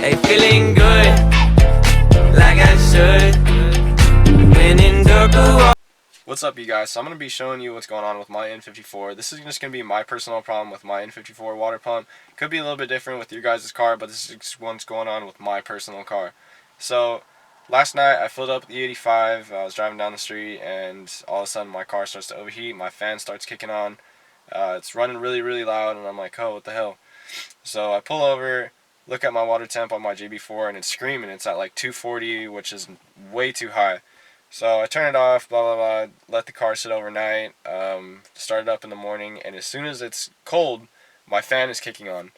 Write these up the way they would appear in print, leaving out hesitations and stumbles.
Hey, feeling good, like I should. When in darker. What's up, you guys? So I'm going to be showing you what's going on with my N54. This is just going to be my personal problem with my N54 water pump. Could be a little bit different with your guys' car, but this is what's going on with my personal car. So last night I filled up the 85. I was driving down the street, and all of a sudden my car starts to overheat. My fan starts kicking on. It's running really, really loud, and I'm like, oh, what the hell? So I pull over, look at my water temp on my JB4, and it's screaming. It's at like 240, which is way too high. So I turn it off, blah, blah, blah, let the car sit overnight, start it up in the morning, and as soon as it's cold, my fan is kicking on.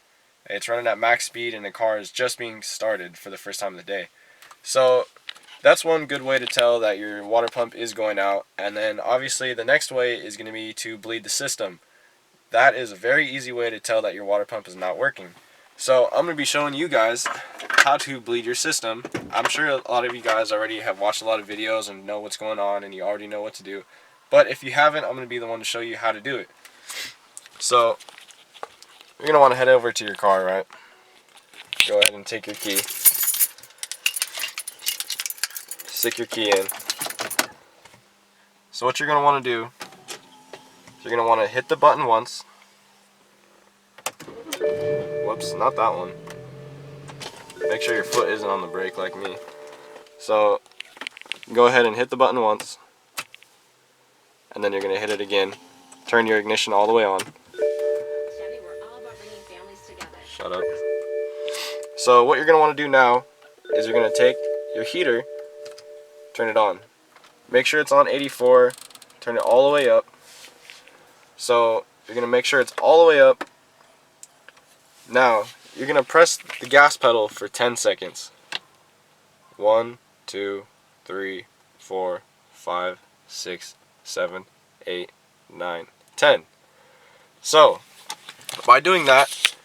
It's running at max speed, and the car is just being started for the first time of the day. So that's one good way to tell that your water pump is going out. And then obviously the next way is going to be to bleed the system. That is a very easy way to tell that your water pump is not working. So I'm going to be showing you guys how to bleed your system. I'm sure a lot of you guys already have watched a lot of videos and know what's going on, and you already know what to do. But if you haven't, I'm going to be the one to show you how to do it. So you're going to want to head over to your car, right? Go ahead and take your key. Stick your key in. So what you're going to want to do is you're going to want to hit the button once. Whoops, not that one. Make sure your foot isn't on the brake like me. So go ahead and hit the button once, and then you're going to hit it again. Turn your ignition all the way on. Shut up. So what you're going to want to do now is you're going to take your heater, turn it on. Make sure it's on 84, turn it all the way up. So you're going to make sure it's all the way up. Now, you're going to press the gas pedal for 10 seconds. 1, 2, 3, 4, 5, 6, 7, 8, 9, 10. So, by doing that,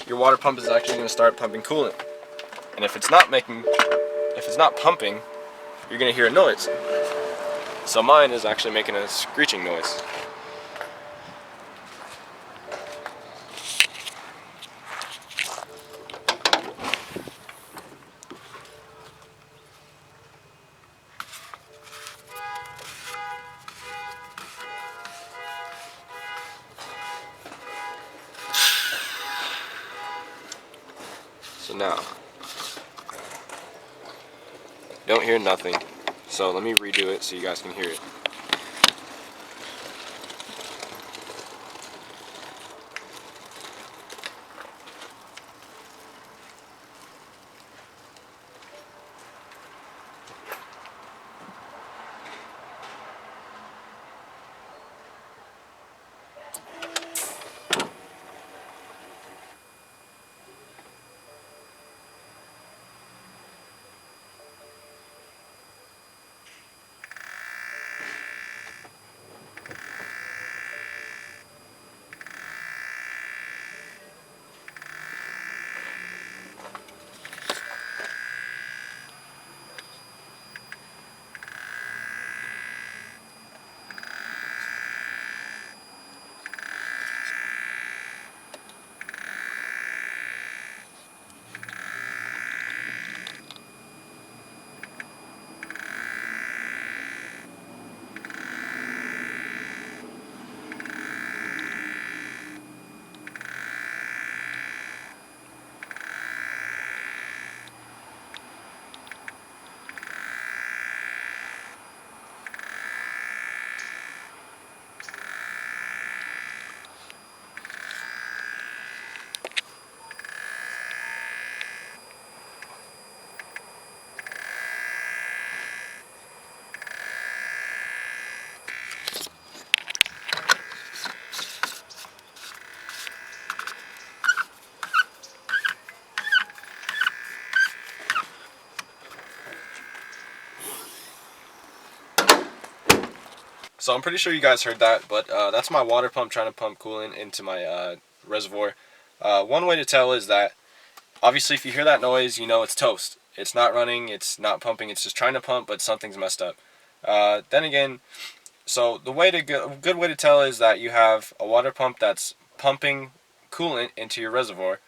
your water pump is actually going to start pumping coolant. And if it's not pumping, you're going to hear a noise. So mine is actually making a screeching noise. So now, don't hear nothing. So let me redo it so you guys can hear it. So I'm pretty sure you guys heard that, but that's my water pump trying to pump coolant into my reservoir. One way to tell is that, obviously if you hear that noise, you know it's toast. It's not running, it's not pumping, it's just trying to pump, but something's messed up. Then again, so the way to good way to tell is that you have a water pump that's pumping coolant into your reservoir.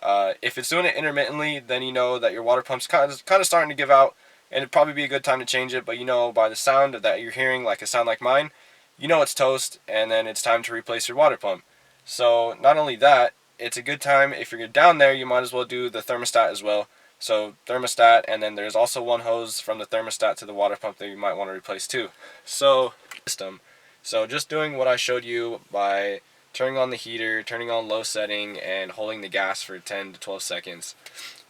If it's doing it intermittently, then you know that your water pump's kind of starting to give out, and it'd probably be a good time to change it. But you know, by the sound that you're hearing, like a sound like mine, you know it's toast, and then it's time to replace your water pump. So not only that, it's a good time if you're down there, you might as well do the thermostat as well. So thermostat, and then there's also one hose from the thermostat to the water pump that you might want to replace too. So system. So just doing what I showed you by turning on the heater, turning on low setting, and holding the gas for 10 to 12 seconds.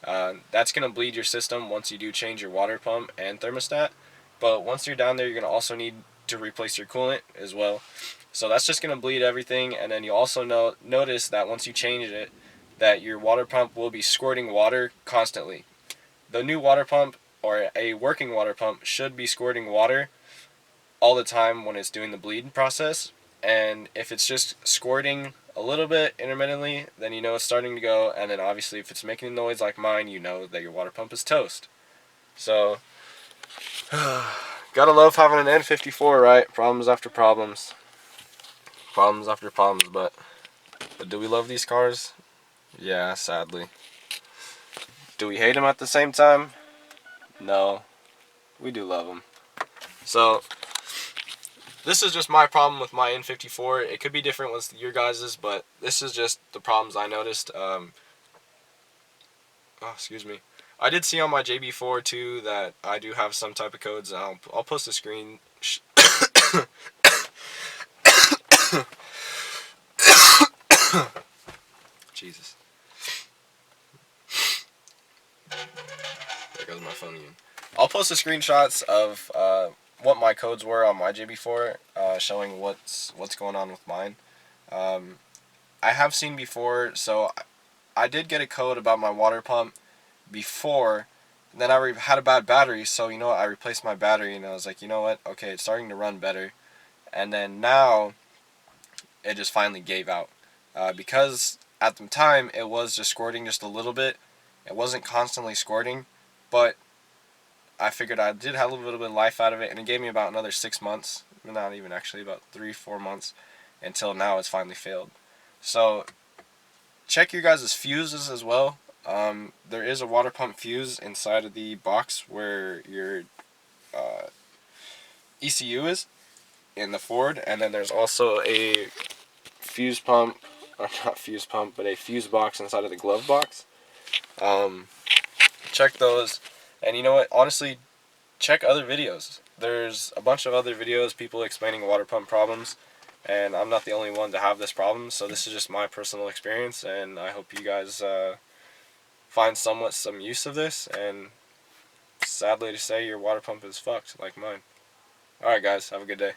That's going to bleed your system once you do change your water pump and thermostat. But once you're down there, you're going to also need to replace your coolant as well. So that's just going to bleed everything, and then you also notice that once you change it, that your water pump will be squirting water constantly. The new water pump, or a working water pump, should be squirting water all the time when it's doing the bleed process. And if it's just squirting a little bit intermittently, then you know it's starting to go. And then obviously if it's making a noise like mine, you know that your water pump is toast. So gotta love having an N54, right? Problems after problems. Problems after problems, but do we love these cars? Yeah, sadly. Do we hate them at the same time? No, we do love them. So this is just my problem with my N54. It could be different with your guys's, but this is just the problems I noticed. Oh, excuse me. I did see on my JB4 too that I do have some type of codes. I'll post a screen. Jesus. There goes my phone again. I'll post the screenshots of what my codes were on my JB4, showing what's going on with mine. I have seen before, so I did get a code about my water pump before. Then I had a bad battery, so you know what, I replaced my battery, and I was like, you know what, okay, it's starting to run better. And then now it just finally gave out, because at the time it was just squirting just a little bit. It wasn't constantly squirting, but I figured I did have a little bit of life out of it, and it gave me about another 6 months, not even actually, about 3-4 months, until now it's finally failed. So check your guys' fuses as well. There is a water pump fuse inside of the box where your ECU is in the Ford, and then there's also a fuse pump, or not fuse pump, but a fuse box inside of the glove box. Check those, and you know what, honestly, check other videos. There's a bunch of other videos, people explaining water pump problems, and I'm not the only one to have this problem, so this is just my personal experience, and I hope you guys find somewhat some use of this, and sadly to say, your water pump is fucked like mine. Alright guys, have a good day.